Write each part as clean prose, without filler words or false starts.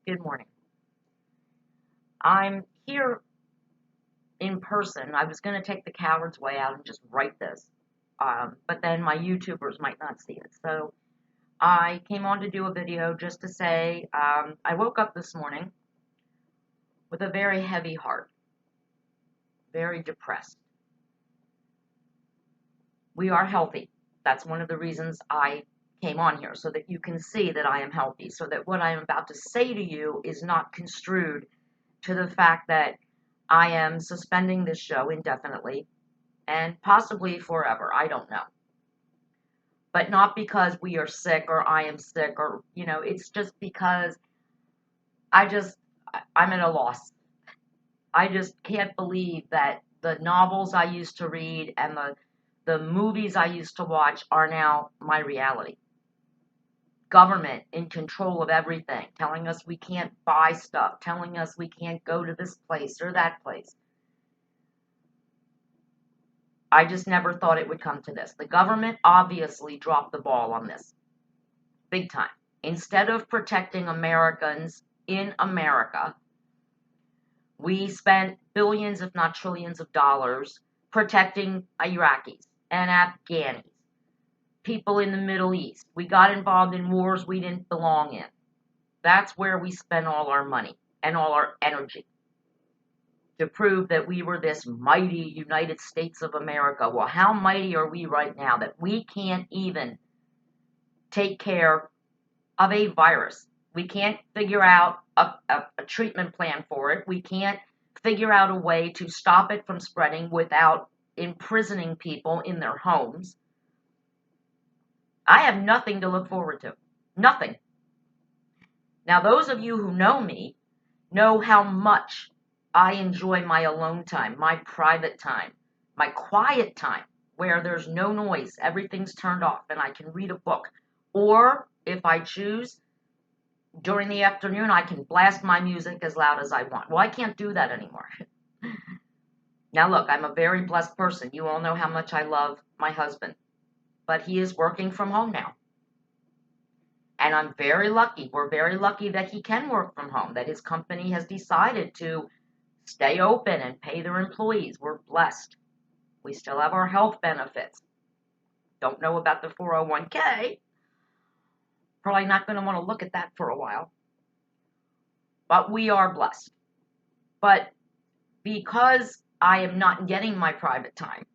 Good morning. I'm here in person. I was going to take the coward's way out and just write this, but then my YouTubers might not see it. So I came on to do a video just to say I woke up this morning with a very heavy heart, very depressed. We are healthy. That's one of the reasons I came on here, so that you can see that I am healthy, so that what I am about to say to you is not construed to the fact that I am suspending this show indefinitely and possibly forever. I don't know. But not because we are sick or I am sick or, it's just because I just, I'm at a loss. I just can't believe that the novels I used to read and the movies I used to watch are now my reality. Government in control of everything, telling us we can't buy stuff, telling us we can't go to this place or that place. I just never thought it would come to this. The government obviously dropped the ball on this. Big time. Instead of protecting Americans in America, we spent billions, if not trillions of dollars protecting Iraqis and Afghanis, people in the Middle East. We got involved in wars we didn't belong in. That's where we spent all our money and all our energy to prove that we were this mighty United States of America. Well, how mighty are we right now that we can't even take care of a virus? We can't figure out a treatment plan for it. We can't figure out a way to stop it from spreading without imprisoning people in their homes. I have nothing to look forward to. Nothing. Now, those of you who know me know how much I enjoy my alone time, my private time, my quiet time, where there's no noise, everything's turned off, and I can read a book. Or, if I choose, during the afternoon, I can blast my music as loud as I want. Well, I can't do that anymore. Now, look, I'm a very blessed person. You all know how much I love my husband, but he is working from home now. And I'm very lucky. We're very lucky that he can work from home, that his company has decided to stay open and pay their employees. We're blessed. We still have our health benefits. Don't know about the 401k. Probably not going to want to look at that for a while. But we are blessed. But because I am not getting my private time,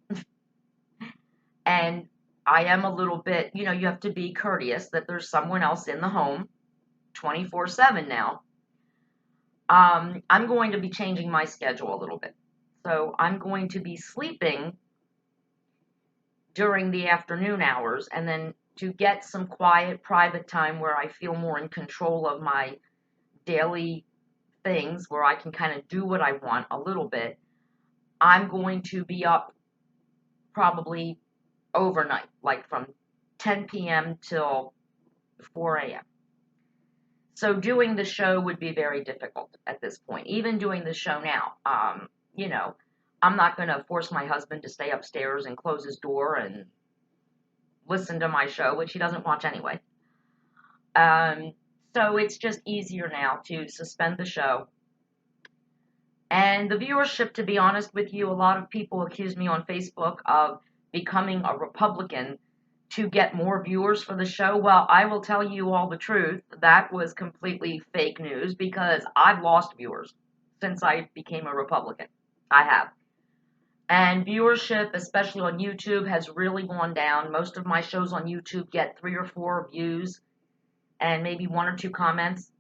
and I am a little bit, you have to be courteous that there's someone else in the home 24/7 now. I'm going to be changing my schedule a little bit. So I'm going to be sleeping during the afternoon hours, and then to get some quiet private time where I feel more in control of my daily things, where I can kind of do what I want a little bit, I'm going to be up probably overnight, like from 10 p.m. till 4 a.m. So doing the show would be very difficult at this point. Even doing the show now, I'm not going to force my husband to stay upstairs and close his door and listen to my show, which he doesn't watch anyway. So it's just easier now to suspend the show. And the viewership, to be honest with you, a lot of people accuse me on Facebook of becoming a Republican to get more viewers for the show. Well, I will tell you all the truth. That was completely fake news, because I've lost viewers since I became a Republican. I have. And viewership, especially on YouTube, has really gone down. Most of my shows on YouTube get 3 or 4 views and maybe 1 or 2 comments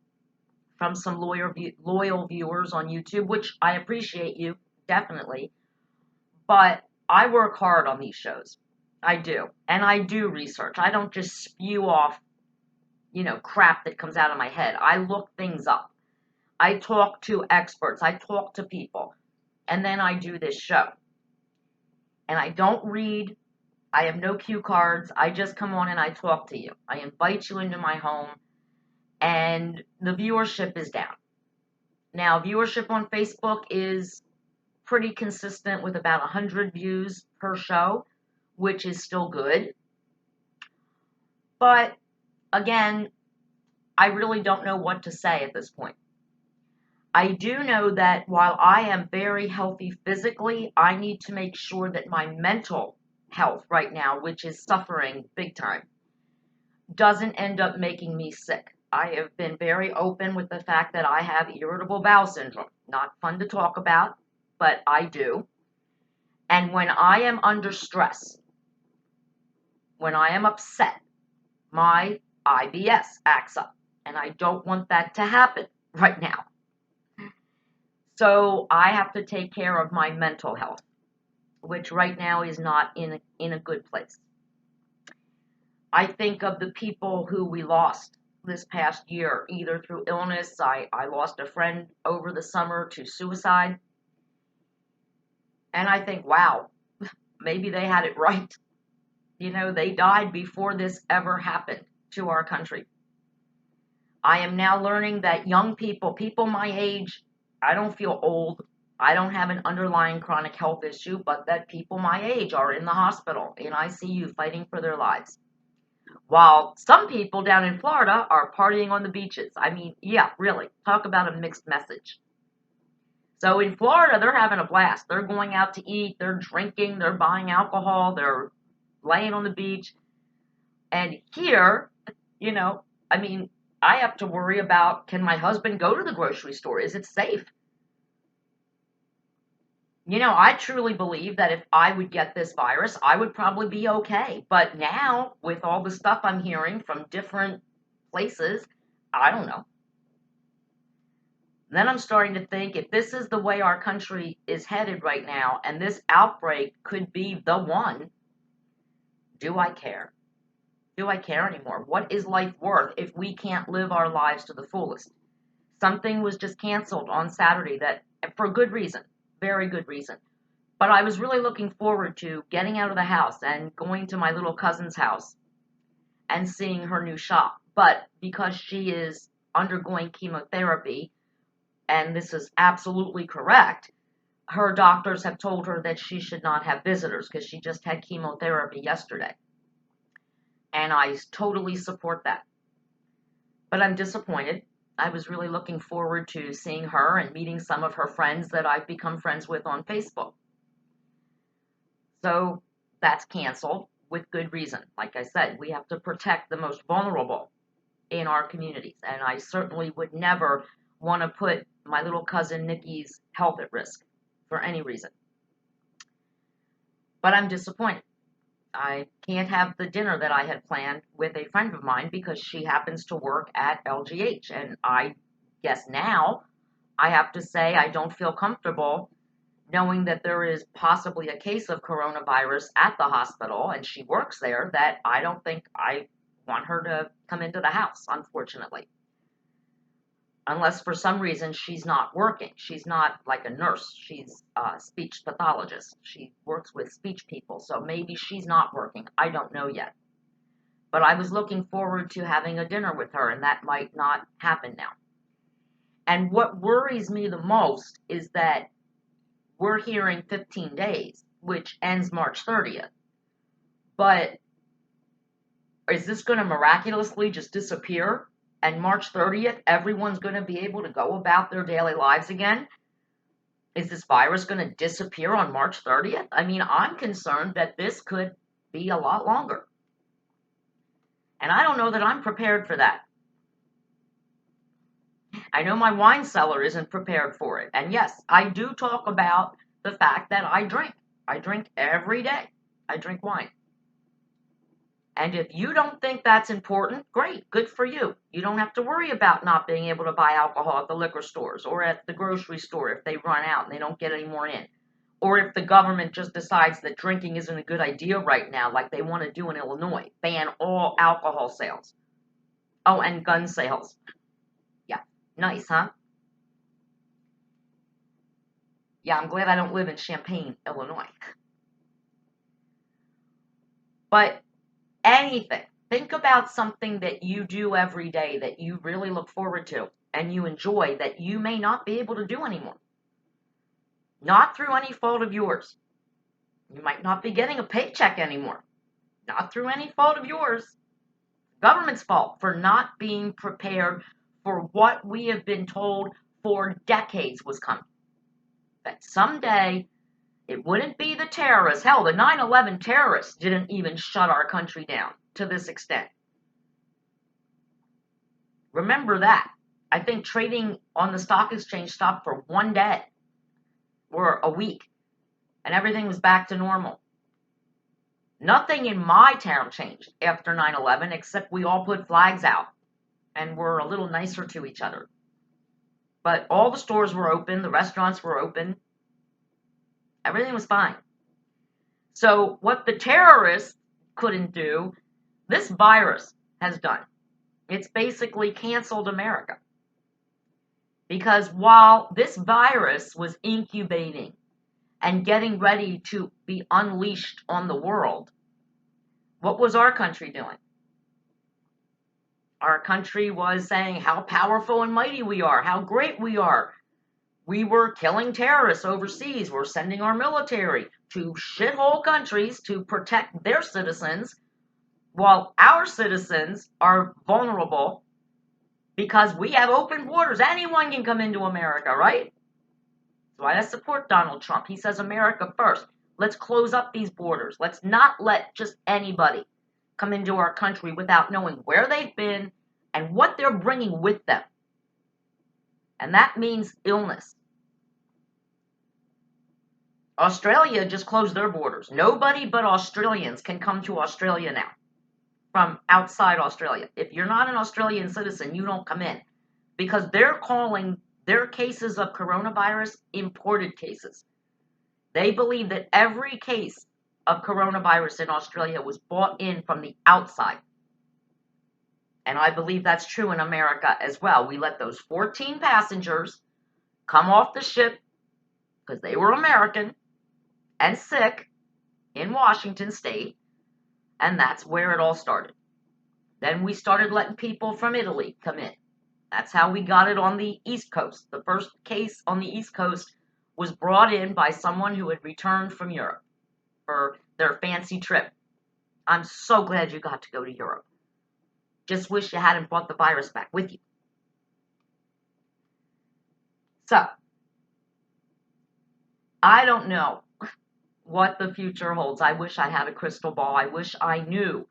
from some loyal viewers on YouTube, which I appreciate you, definitely. But I work hard on these shows. I do. And I do research. I don't just spew off, crap that comes out of my head. I look things up. I talk to experts. I talk to people. And then I do this show. And I don't read. I have no cue cards. I just come on and I talk to you. I invite you into my home. And the viewership is down. Now, viewership on Facebook is pretty consistent with about 100 views per show, which is still good. But again, I really don't know what to say at this point. I do know that while I am very healthy physically, I need to make sure that my mental health right now, which is suffering big time, doesn't end up making me sick. I have been very open with the fact that I have irritable bowel syndrome. Not fun to talk about, but I do. And when I am under stress, when I am upset, my IBS acts up. And I don't want that to happen right now. So I have to take care of my mental health, which right now is not in a good place. I think of the people who we lost this past year, either through illness. I lost a friend over the summer to suicide. And I think, wow, maybe they had it right. You know, they died before this ever happened to our country. I am now learning that young people, people my age, I don't feel old. I don't have an underlying chronic health issue, but that people my age are in the hospital, in ICU, fighting for their lives. While some people down in Florida are partying on the beaches. I mean, yeah, really, talk about a mixed message. So in Florida, they're having a blast. They're going out to eat, they're drinking, they're buying alcohol, they're laying on the beach. And here, you know, I mean, I have to worry about, can my husband go to the grocery store? Is it safe? You know, I truly believe that if I would get this virus, I would probably be okay. But now, with all the stuff I'm hearing from different places, I don't know. Then I'm starting to think, if this is the way our country is headed right now, and this outbreak could be the one, do I care? Do I care anymore? What is life worth if we can't live our lives to the fullest? Something was just canceled on Saturday that, for good reason, very good reason. But I was really looking forward to getting out of the house and going to my little cousin's house and seeing her new shop. But because she is undergoing chemotherapy, and this is absolutely correct, her doctors have told her that she should not have visitors because she just had chemotherapy yesterday. And I totally support that. But I'm disappointed. I was really looking forward to seeing her and meeting some of her friends that I've become friends with on Facebook. So that's canceled with good reason. Like I said, we have to protect the most vulnerable in our communities. And I certainly would never want to put my little cousin Nikki's health at risk for any reason. But I'm disappointed. I can't have the dinner that I had planned with a friend of mine because she happens to work at LGH. And I guess now I have to say I don't feel comfortable knowing that there is possibly a case of coronavirus at the hospital and she works there, that I don't think I want her to come into the house, unfortunately. Unless for some reason she's not working. She's not like a nurse. She's a speech pathologist. She works with speech people. So maybe she's not working. I don't know yet. But I was looking forward to having a dinner with her, and that might not happen now. And what worries me the most is that we're hearing 15 days, which ends March 30th. But is this going to miraculously just disappear? And March 30th, everyone's going to be able to go about their daily lives again? Is this virus going to disappear on March 30th? I mean, I'm concerned that this could be a lot longer. And I don't know that I'm prepared for that. I know my wine cellar isn't prepared for it. And yes, I do talk about the fact that I drink. I drink every day. I drink wine. And if you don't think that's important, great, good for you. You don't have to worry about not being able to buy alcohol at the liquor stores or at the grocery store if they run out and they don't get any more in. Or if the government just decides that drinking isn't a good idea right now, like they want to do in Illinois, ban all alcohol sales. Oh, and gun sales. Yeah, nice, huh? Yeah, I'm glad I don't live in Champaign, Illinois. But anything. Think about something that you do every day that you really look forward to and you enjoy that you may not be able to do anymore. Not through any fault of yours. You might not be getting a paycheck anymore. Not through any fault of yours. Government's fault for not being prepared for what we have been told for decades was coming. That someday it wouldn't be the terrorists. Hell, the 9/11 terrorists didn't even shut our country down to this extent. Remember that. I think trading on the stock exchange stopped for one day or a week, and everything was back to normal. Nothing in my town changed after 9/11 except we all put flags out and were a little nicer to each other. But all the stores were open, the restaurants were open, everything was fine. So, what the terrorists couldn't do, this virus has done. It's basically canceled America. Because while this virus was incubating and getting ready to be unleashed on the world, what was our country doing? Our country was saying how powerful and mighty we are, how great we are. We were killing terrorists overseas. We're sending our military to shithole countries to protect their citizens, while our citizens are vulnerable because we have open borders. Anyone can come into America, right? That's why I support Donald Trump. He says America first. Let's close up these borders. Let's not let just anybody come into our country without knowing where they've been and what they're bringing with them. And that means illness. Australia just closed their borders. Nobody but Australians can come to Australia now from outside Australia. If you're not an Australian citizen, you don't come in because they're calling their cases of coronavirus imported cases. They believe that every case of coronavirus in Australia was brought in from the outside. And I believe that's true in America as well. We let those 14 passengers come off the ship because they were American and sick in Washington State, and that's where it all started. Then we started letting people from Italy come in. That's how we got it on the East Coast. The first case on the East Coast was brought in by someone who had returned from Europe for their fancy trip. I'm so glad you got to go to Europe. Just wish you hadn't brought the virus back with you. So, I don't know what the future holds. I wish I had a crystal ball. I wish I knew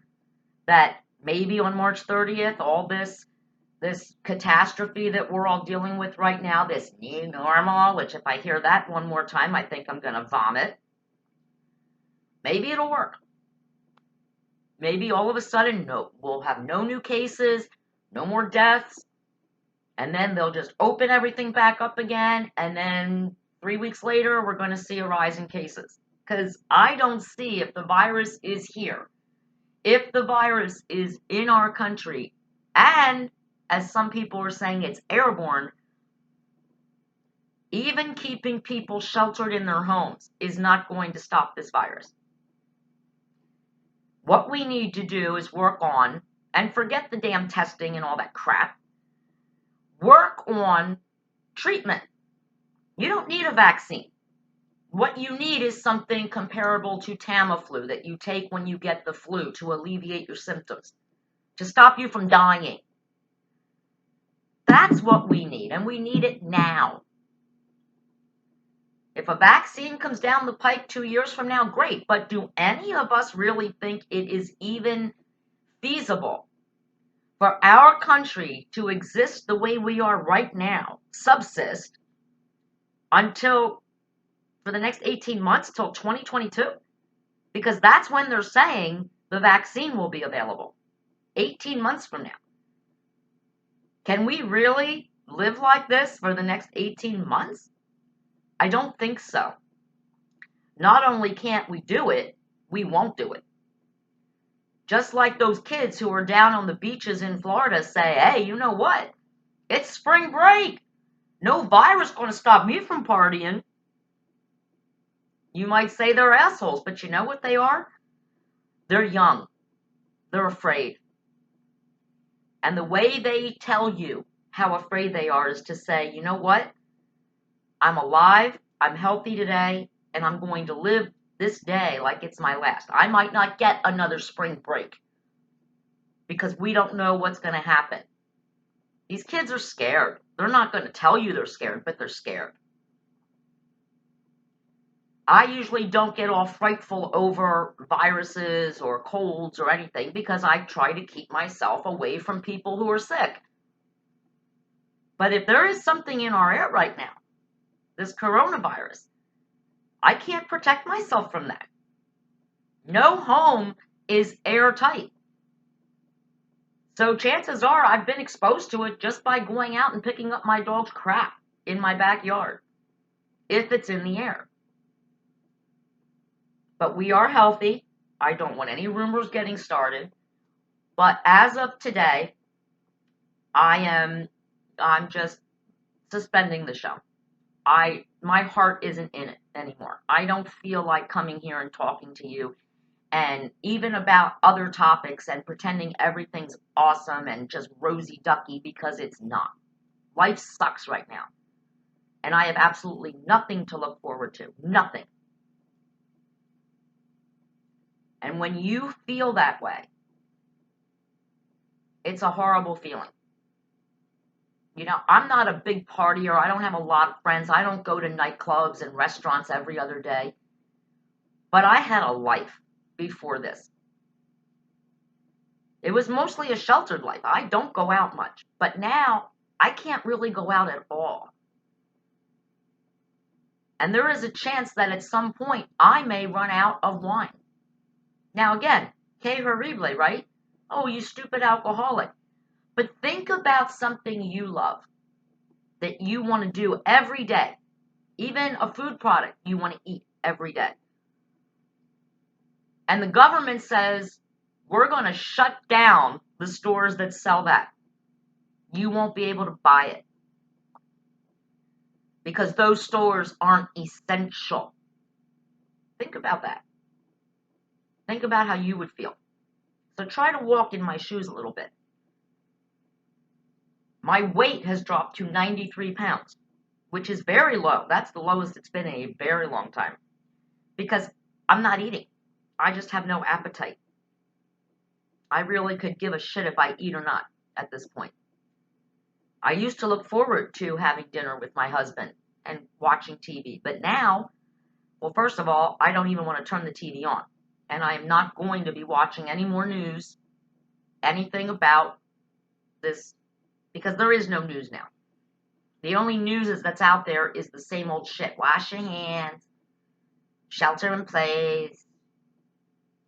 that maybe on March 30th, all this catastrophe that we're all dealing with right now, this new normal, which if I hear that one more time, I think I'm going to vomit. Maybe it'll work. Maybe all of a sudden, we'll have no new cases, no more deaths, and then they'll just open everything back up again, and then 3 weeks later, we're going to see a rise in cases. Because I don't see if the virus is here, if the virus is in our country, and as some people are saying, it's airborne, even keeping people sheltered in their homes is not going to stop this virus. What we need to do is work on, and forget the damn testing and all that crap, work on treatment. You don't need a vaccine. What you need is something comparable to Tamiflu that you take when you get the flu to alleviate your symptoms, to stop you from dying. That's what we need, and we need it now. If a vaccine comes down the pike 2 years from now, great, but do any of us really think it is even feasible for our country to exist the way we are right now, subsist, until for the next 18 months, till 2022? Because that's when they're saying the vaccine will be available, 18 months from now. Can we really live like this for the next 18 months? I don't think so. Not only can't we do it, we won't do it. Just like those kids who are down on the beaches in Florida say, hey, you know what? It's spring break. No virus going to stop me from partying. You might say they're assholes, but you know what they are? They're young. They're afraid. And the way they tell you how afraid they are is to say, you know what? I'm alive, I'm healthy today, and I'm going to live this day like it's my last. I might not get another spring break. because we don't know what's going to happen. These kids are scared. They're not going to tell you they're scared, but they're scared. I usually don't get all frightful over viruses or colds or anything because I try to keep myself away from people who are sick. But if there is something in our air right now, this coronavirus, I can't protect myself from that. No home is airtight. So chances are I've been exposed to it just by going out and picking up my dog's crap in my backyard, if it's in the air. But we are healthy. I don't want any rumors getting started. But as of today, I'm just suspending the show. My heart isn't in it anymore. I don't feel like coming here and talking to you and even about other topics and pretending everything's awesome and just rosy ducky, because it's not. Life sucks right now. And I have absolutely nothing to look forward to. Nothing. And when you feel that way, it's a horrible feeling. You know, I'm not a big partier. I don't have a lot of friends. I don't go to nightclubs and restaurants every other day. But I had a life before this. It was mostly a sheltered life. I don't go out much. But now I can't really go out at all. And there is a chance that at some point I may run out of wine. Now again, que horrible, right? Oh, you stupid alcoholic. But think about something you love that you want to do every day. Even a food product you want to eat every day. And the government says, we're going to shut down the stores that sell that. You won't be able to buy it because those stores aren't essential. Think about that. Think about how you would feel. So try to walk in my shoes a little bit. My weight has dropped to 93 pounds, which is very low. That's the lowest it's been in a very long time because I'm not eating. I just have no appetite. I really could give a shit if I eat or not at this point. I used to look forward to having dinner with my husband and watching TV, but now, well, first of all, I don't even want to turn the TV on, and I am not going to be watching any more news, anything about this, because there is no news now. The only news that's out there is the same old shit. Wash your hands, shelter in place,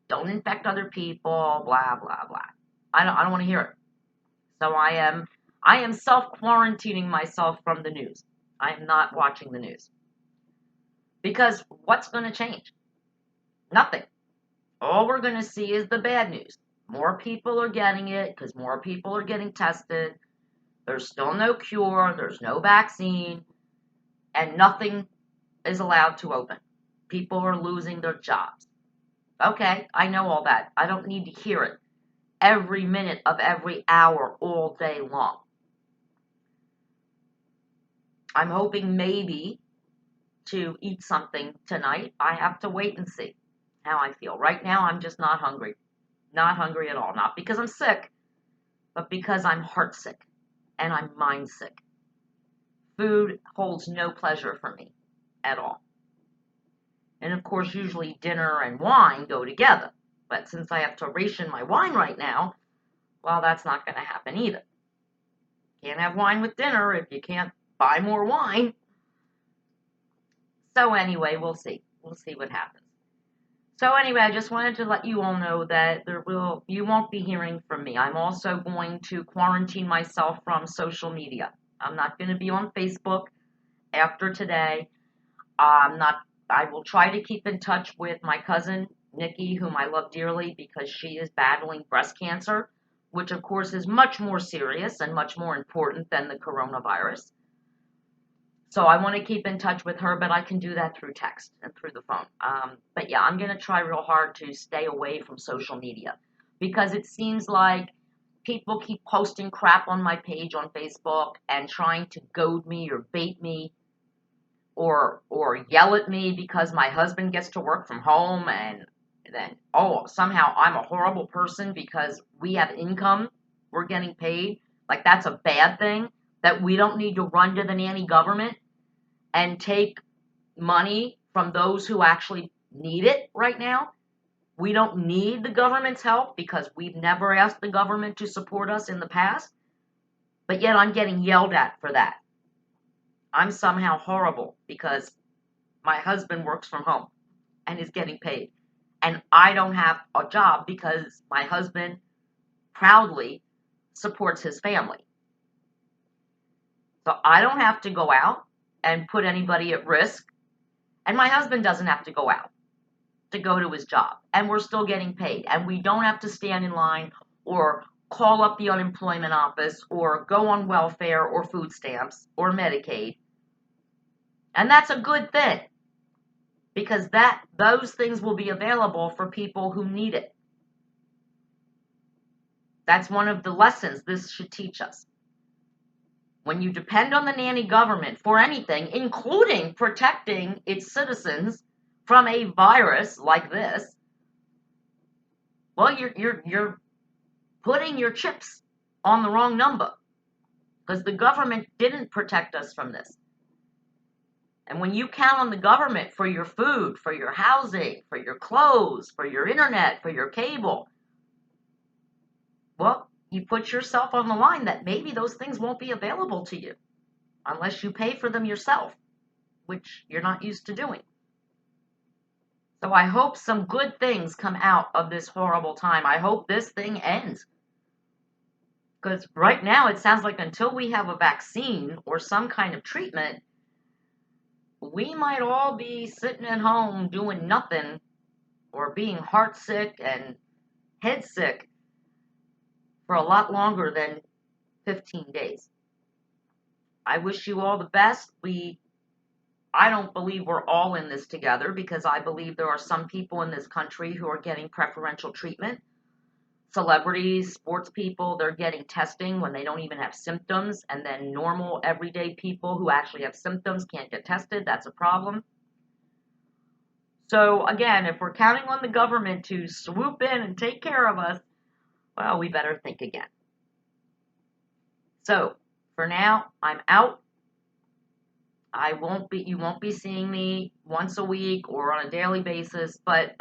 don't infect other people, blah, blah, blah. I don't want to hear it. So I am self-quarantining myself from the news. I am not watching the news. Because what's going to change? Nothing. All we're going to see is the bad news. More people are getting it because more people are getting tested. There's still no cure. There's no vaccine. And nothing is allowed to open. People are losing their jobs. Okay, I know all that. I don't need to hear it every minute of every hour all day long. I'm hoping maybe to eat something tonight. I have to wait and see how I feel. Right now, I'm just not hungry. Not hungry at all. Not because I'm sick, but because I'm heart sick and I'm mind sick. Food holds no pleasure for me at all. And of course, usually dinner and wine go together. But since I have to ration my wine right now, well, that's not going to happen either. Can't have wine with dinner if you can't buy more wine. So anyway, we'll see. We'll see what happens. So anyway, I just wanted to let you all know that you won't be hearing from me. I'm also going to quarantine myself from social media. I'm not going to be on Facebook after today. I will try to keep in touch with my cousin, Nikki, whom I love dearly because she is battling breast cancer, which of course is much more serious and much more important than the coronavirus. So I want to keep in touch with her, but I can do that through text and through the phone. But yeah, I'm going to try real hard to stay away from social media because it seems like people keep posting crap on my page on Facebook and trying to goad me or bait me or yell at me because my husband gets to work from home and then, oh, somehow I'm a horrible person because we have income, we're getting paid. Like that's a bad thing, that we don't need to run to the nanny government and take money from those who actually need it right now. We don't need the government's help because we've never asked the government to support us in the past, but yet I'm getting yelled at for that. I'm somehow horrible because my husband works from home and is getting paid. And I don't have a job because my husband proudly supports his family. So I don't have to go out and put anybody at risk. And my husband doesn't have to go out to go to his job. And we're still getting paid. And we don't have to stand in line or call up the unemployment office or go on welfare or food stamps or Medicaid. And that's a good thing, because those things will be available for people who need it. That's one of the lessons this should teach us. When you depend on the nanny government for anything, including protecting its citizens from a virus like this, well, you're putting your chips on the wrong number, because the government didn't protect us from this. And when you count on the government for your food, for your housing, for your clothes, for your internet, for your cable, well, you put yourself on the line that maybe those things won't be available to you unless you pay for them yourself, which you're not used to doing. So I hope some good things come out of this horrible time. I hope this thing ends. Because right now it sounds like until we have a vaccine or some kind of treatment, we might all be sitting at home doing nothing or being heart sick and head sick for a lot longer than 15 days. I wish you all the best. I don't believe we're all in this together, because I believe there are some people in this country who are getting preferential treatment. Celebrities, sports people, they're getting testing when they don't even have symptoms, and then normal, everyday people who actually have symptoms can't get tested. That's a problem. So again, if we're counting on the government to swoop in and take care of us, well, we better think again. So for now, I'm out. You won't be seeing me once a week or on a daily basis, but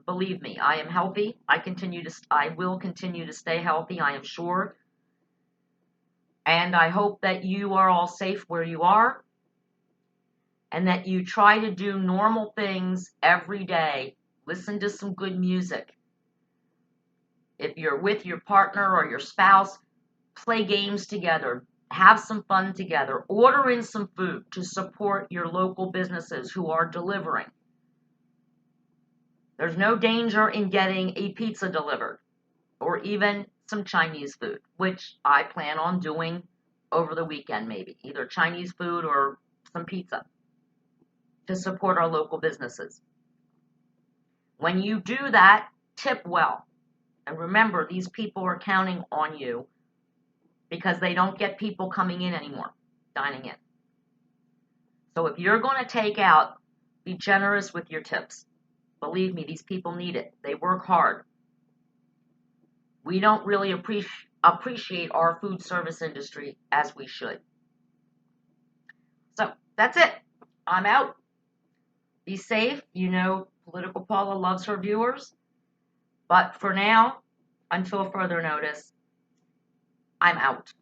believe me, I am healthy. I will continue to stay healthy, I am sure. And I hope that you are all safe where you are, and that you try to do normal things every day. Listen to some good music. If you're with your partner or your spouse, play games together. Have some fun together. Order in some food to support your local businesses who are delivering. There's no danger in getting a pizza delivered or even some Chinese food, which I plan on doing over the weekend, maybe either Chinese food or some pizza to support our local businesses. When you do that, tip well. And remember, these people are counting on you, because they don't get people coming in anymore, dining in. So if you're going to take out, be generous with your tips. Believe me, these people need it. They work hard. We don't really appreciate our food service industry as we should. So that's it. I'm out. Be safe. You know, Political Paula loves her viewers. But for now, until further notice, I'm out.